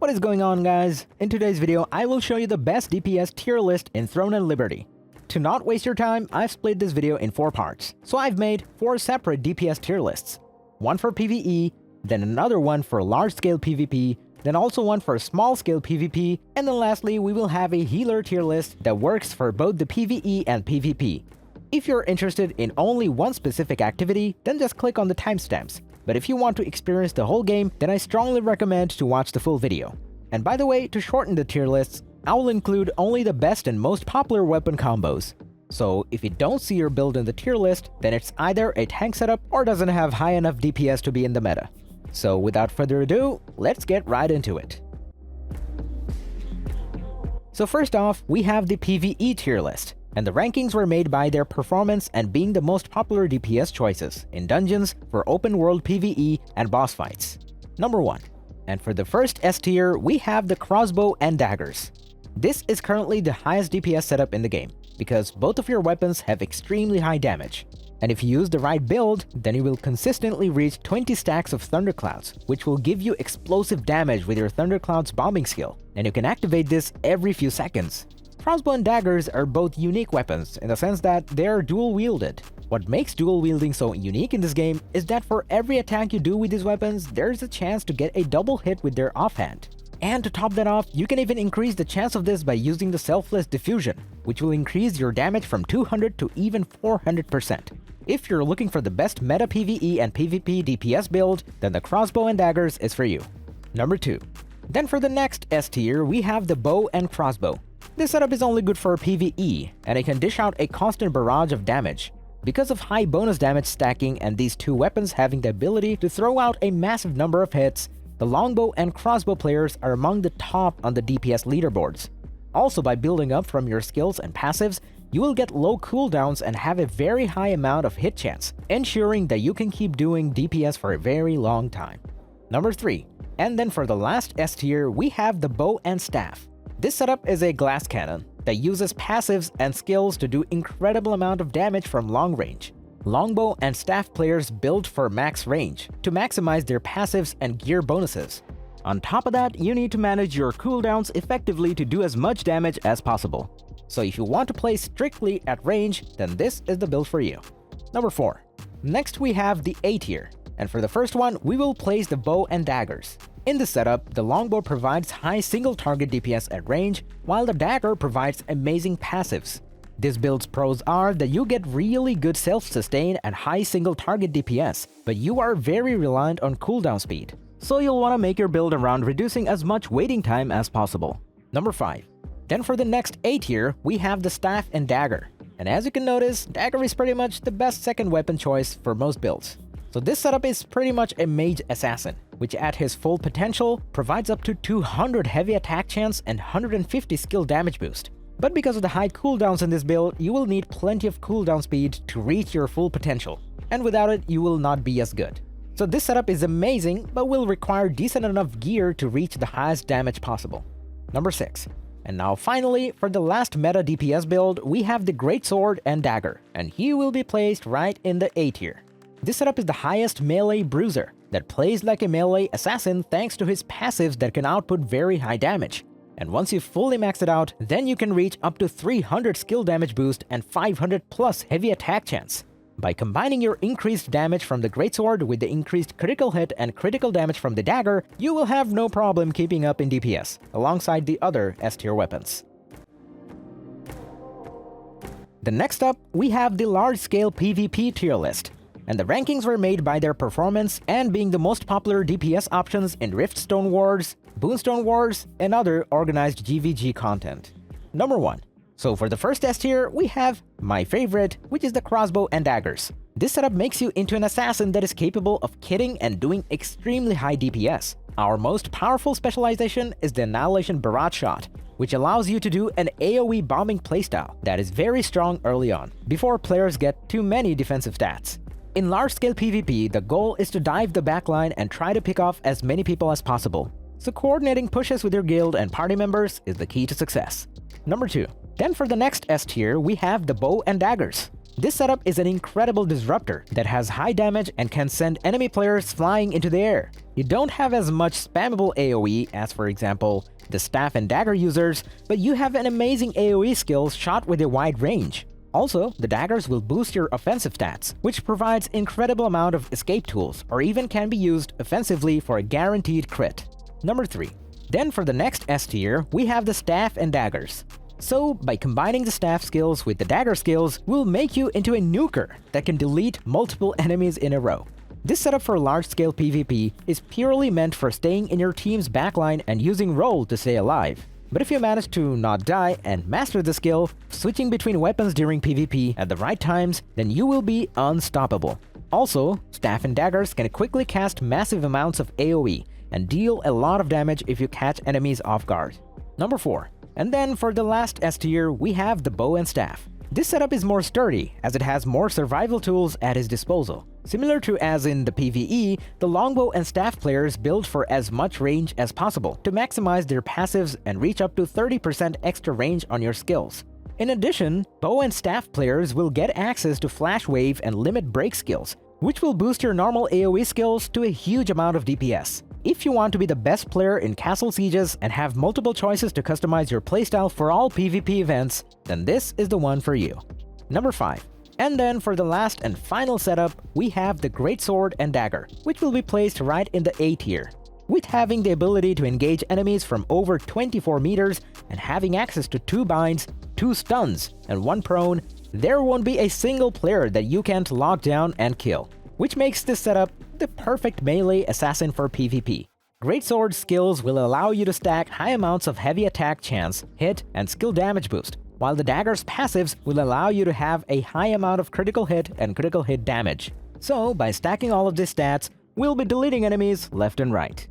What is going on, guys? In today's video, I will show you the best DPS tier list in Throne and Liberty. To not waste your time, I've split this video in 4 parts. So I've made 4 separate DPS tier lists. One for PvE, then another one for large-scale PvP, then also one for small-scale PvP, and then lastly, we will have a healer tier list that works for both the PvE and PvP. If you're interested in only one specific activity, then just click on the timestamps. But if you want to experience the whole game, then I strongly recommend to watch the full video. And by the way, to shorten the tier lists, I will include only the best and most popular weapon combos. So if you don't see your build in the tier list, then it's either a tank setup or doesn't have high enough DPS to be in the meta. So without further ado, let's get right into it. So first off, we have the PvE tier list, and the rankings were made by their performance and being the most popular DPS choices in dungeons for open world PvE and boss fights. Number 1. And for the first S tier, we have the crossbow and daggers. This is currently the highest DPS setup in the game, because both of your weapons have extremely high damage. And if you use the right build, then you will consistently reach 20 stacks of Thunderclouds, which will give you explosive damage with your Thunderclouds bombing skill, and you can activate this every few seconds. Crossbow and daggers are both unique weapons in the sense that they are dual-wielded. What makes dual wielding so unique in this game is that for every attack you do with these weapons, there's a chance to get a double hit with their offhand. And to top that off, you can even increase the chance of this by using the selfless diffusion, which will increase your damage from 200 to even 400%. If you're looking for the best meta PvE and PvP DPS build, then the crossbow and daggers is for you. Number 2. Then for the next S tier, we have the bow and crossbow. This setup is only good for PvE, and it can dish out a constant barrage of damage. Because of high bonus damage stacking and these two weapons having the ability to throw out a massive number of hits, the longbow and crossbow players are among the top on the DPS leaderboards. Also, by building up from your skills and passives, you will get low cooldowns and have a very high amount of hit chance, ensuring that you can keep doing DPS for a very long time. Number 3. And then for the last S tier, we have the bow and staff. This setup is a glass cannon that uses passives and skills to do incredible amount of damage from long range. Longbow and staff players build for max range to maximize their passives and gear bonuses. On top of that, you need to manage your cooldowns effectively to do as much damage as possible. So if you want to play strictly at range, then this is the build for you. Number 4. Next we have the A tier, and for the first one, we will place the bow and daggers. In this setup, the longbow provides high single target DPS at range, while the dagger provides amazing passives. This build's pros are that you get really good self-sustain and high single target DPS, but you are very reliant on cooldown speed. So you'll want to make your build around reducing as much waiting time as possible. Number 5. Then for the next A tier, we have the staff and dagger. And as you can notice, dagger is pretty much the best second weapon choice for most builds. So this setup is pretty much a mage assassin, which at his full potential provides up to 200 heavy attack chance and 150 skill damage boost. But because of the high cooldowns in this build, you will need plenty of cooldown speed to reach your full potential, and without it, you will not be as good. So this setup is amazing, but will require decent enough gear to reach the highest damage possible. Number 6. And now finally, for the last meta DPS build, we have the greatsword and dagger, and he will be placed right in the A tier. This setup is the highest melee bruiser that plays like a melee assassin thanks to his passives that can output very high damage. And once you fully max it out, then you can reach up to 300 skill damage boost and 500 plus heavy attack chance. By combining your increased damage from the greatsword with the increased critical hit and critical damage from the dagger, you will have no problem keeping up in DPS, alongside the other S tier weapons. The next up, we have the large-scale PvP tier list. And the rankings were made by their performance and being the most popular DPS options in Riftstone Wars, Boonstone Wars, and other organized GVG content. Number 1. So for the first S tier, we have my favorite, which is the crossbow and daggers. This setup makes you into an assassin that is capable of kitting and doing extremely high DPS. Our most powerful specialization is the Annihilation Barrage Shot, which allows you to do an AoE bombing playstyle that is very strong early on, before players get too many defensive stats. In large-scale PvP, the goal is to dive the backline and try to pick off as many people as possible. So coordinating pushes with your guild and party members is the key to success. Number 2. Then for the next S tier, we have the bow and daggers. This setup is an incredible disruptor that has high damage and can send enemy players flying into the air. You don't have as much spammable AoE as, for example, the staff and dagger users, but you have an amazing AoE skill shot with a wide range. Also, the daggers will boost your offensive stats, which provides incredible amount of escape tools, or even can be used offensively for a guaranteed crit. Number 3. Then for the next S tier, we have the staff and daggers. So, by combining the staff skills with the dagger skills, will make you into a nuker that can delete multiple enemies in a row. This setup for large-scale PvP is purely meant for staying in your team's backline and using roll to stay alive. But if you manage to not die and master the skill, switching between weapons during PvP at the right times, then you will be unstoppable. Also, staff and daggers can quickly cast massive amounts of AoE and deal a lot of damage if you catch enemies off guard. Number 4. And then for the last S tier, we have the bow and staff. This setup is more sturdy as it has more survival tools at its disposal. Similar to as in the PvE, the longbow and staff players build for as much range as possible to maximize their passives and reach up to 30% extra range on your skills. In addition, bow and staff players will get access to flash wave and limit break skills, which will boost your normal AoE skills to a huge amount of DPS. If you want to be the best player in castle sieges and have multiple choices to customize your playstyle for all PvP events, then this is the one for you. Number 5. And then for the last and final setup, we have the greatsword and dagger, which will be placed right in the A tier. With having the ability to engage enemies from over 24 meters and having access to 2 binds, 2 stuns, and 1 prone, there won't be a single player that you can't lock down and kill, which makes this setup the perfect melee assassin for PvP. Greatsword skills will allow you to stack high amounts of heavy attack chance, hit, and skill damage boost, while the dagger's passives will allow you to have a high amount of critical hit and critical hit damage. So, by stacking all of these stats, we'll be deleting enemies left and right.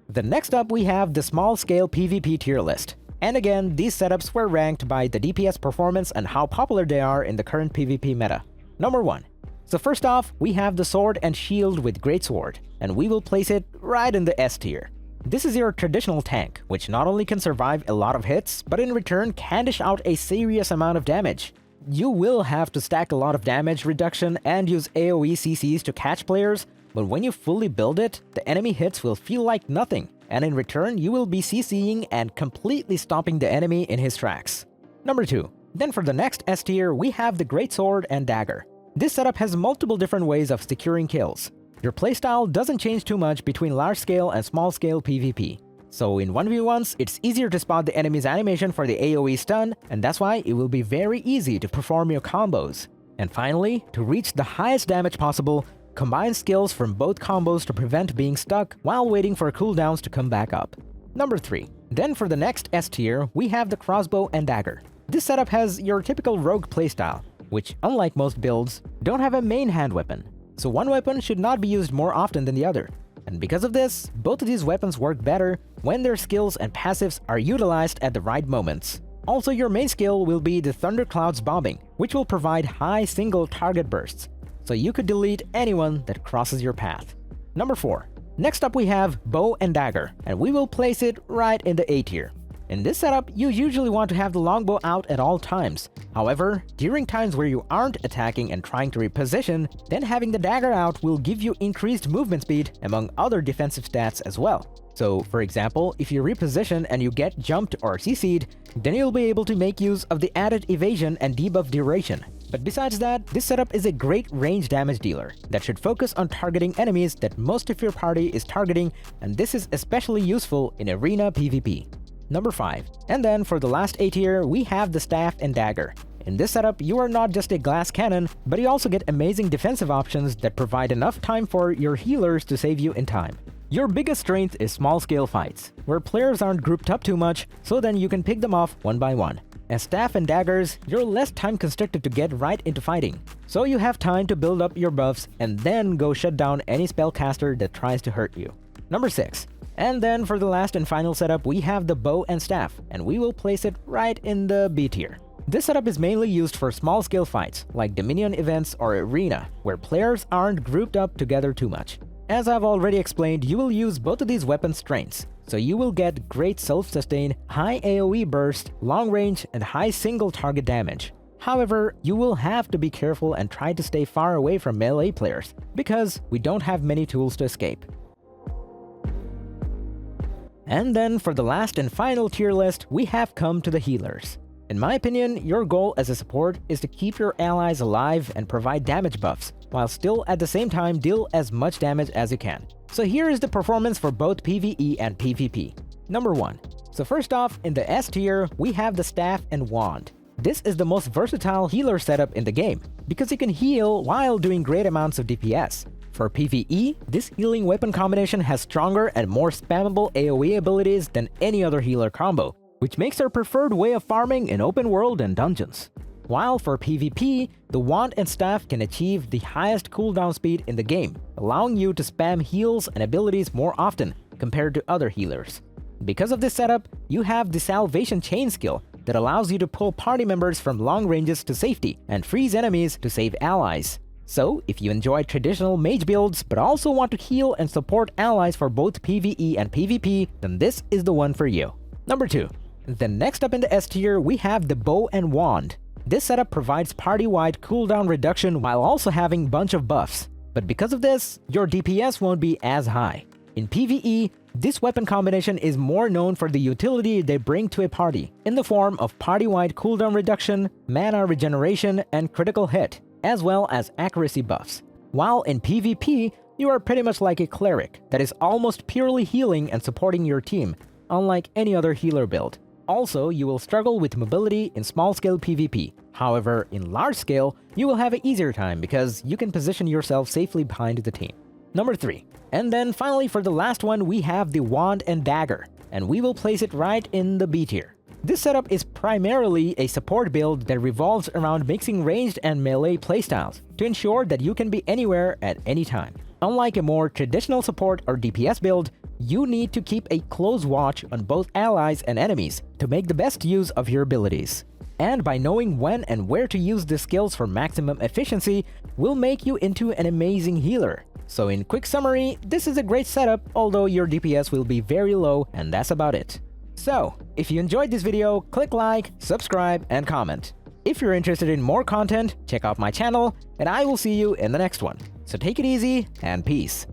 Then next up we have the small-scale PvP tier list. And again, these setups were ranked by the DPS performance and how popular they are in the current PvP meta. Number 1. So first off, we have the sword and shield with greatsword, and we will place it right in the S tier. This is your traditional tank, which not only can survive a lot of hits, but in return can dish out a serious amount of damage. You will have to stack a lot of damage reduction and use AoE CCs to catch players, but when you fully build it, the enemy hits will feel like nothing, and in return you will be CCing and completely stopping the enemy in his tracks. Number 2. Then for the next S tier, we have the greatsword and dagger. This setup has multiple different ways of securing kills. Your playstyle doesn't change too much between large-scale and small-scale PvP. So in 1v1s, it's easier to spot the enemy's animation for the AoE stun, and that's why it will be very easy to perform your combos. And finally, to reach the highest damage possible, combine skills from both combos to prevent being stuck while waiting for cooldowns to come back up. Number 3. Then for the next S tier, we have the crossbow and dagger. This setup has your typical rogue playstyle, which, unlike most builds, don't have a main hand weapon. So one weapon should not be used more often than the other. And because of this, both of these weapons work better when their skills and passives are utilized at the right moments. Also, your main skill will be the Thundercloud's bombing, which will provide high single target bursts, so you could delete anyone that crosses your path. Number 4. Next up we have bow and dagger, and we will place it right in the A tier. In this setup, you usually want to have the longbow out at all times. However, during times where you aren't attacking and trying to reposition, then having the dagger out will give you increased movement speed among other defensive stats as well. So, for example, if you reposition and you get jumped or CC'd, then you'll be able to make use of the added evasion and debuff duration. But besides that, this setup is a great range damage dealer that should focus on targeting enemies that most of your party is targeting, and this is especially useful in arena PvP. Number 5. And then for the last A tier, we have the staff and dagger. In this setup, you are not just a glass cannon, but you also get amazing defensive options that provide enough time for your healers to save you in time. Your biggest strength is small-scale fights, where players aren't grouped up too much, so then you can pick them off one by one. As staff and daggers, you're less time-constricted to get right into fighting, so you have time to build up your buffs and then go shut down any spellcaster that tries to hurt you. Number 6. And then for the last and final setup, we have the bow and staff, and we will place it right in the B tier. This setup is mainly used for small-scale fights, like Dominion events or Arena, where players aren't grouped up together too much. As I've already explained, you will use both of these weapon strengths, so you will get great self-sustain, high AoE burst, long range, and high single target damage. However, you will have to be careful and try to stay far away from melee players, because we don't have many tools to escape. And then for the last and final tier list, we have come to the healers. In my opinion, your goal as a support is to keep your allies alive and provide damage buffs, while still at the same time deal as much damage as you can. So here is the performance for both PvE and PvP. Number 1. So first off, in the S tier, we have the Staff and Wand. This is the most versatile healer setup in the game, because you can heal while doing great amounts of DPS. For PvE, this healing weapon combination has stronger and more spammable AoE abilities than any other healer combo, which makes our preferred way of farming in open world and dungeons. While for PvP, the Wand and Staff can achieve the highest cooldown speed in the game, allowing you to spam heals and abilities more often compared to other healers. Because of this setup, you have the Salvation Chain skill that allows you to pull party members from long ranges to safety and freeze enemies to save allies. So, if you enjoy traditional mage builds but also want to heal and support allies for both PvE and PvP, then this is the one for you. Number 2. Then next up in the S tier, we have the Bow and Wand. This setup provides party-wide cooldown reduction while also having bunch of buffs. But because of this, your DPS won't be as high. In PvE, this weapon combination is more known for the utility they bring to a party, in the form of party-wide cooldown reduction, mana regeneration, and critical hit, as well as accuracy buffs. While in PvP, you are pretty much like a cleric that is almost purely healing and supporting your team, unlike any other healer build. Also, you will struggle with mobility in small-scale PvP. However, in large-scale, you will have an easier time because you can position yourself safely behind the team. Number 3. And then finally for the last one, we have the Wand and Dagger, and we will place it right in the B tier. This setup is primarily a support build that revolves around mixing ranged and melee playstyles to ensure that you can be anywhere at any time. Unlike a more traditional support or DPS build, you need to keep a close watch on both allies and enemies to make the best use of your abilities. And by knowing when and where to use the skills for maximum efficiency will make you into an amazing healer. So in quick summary, this is a great setup, although your DPS will be very low, and that's about it. So, if you enjoyed this video, click like, subscribe, and comment. If you're interested in more content, check out my channel, and I will see you in the next one. So take it easy, and peace.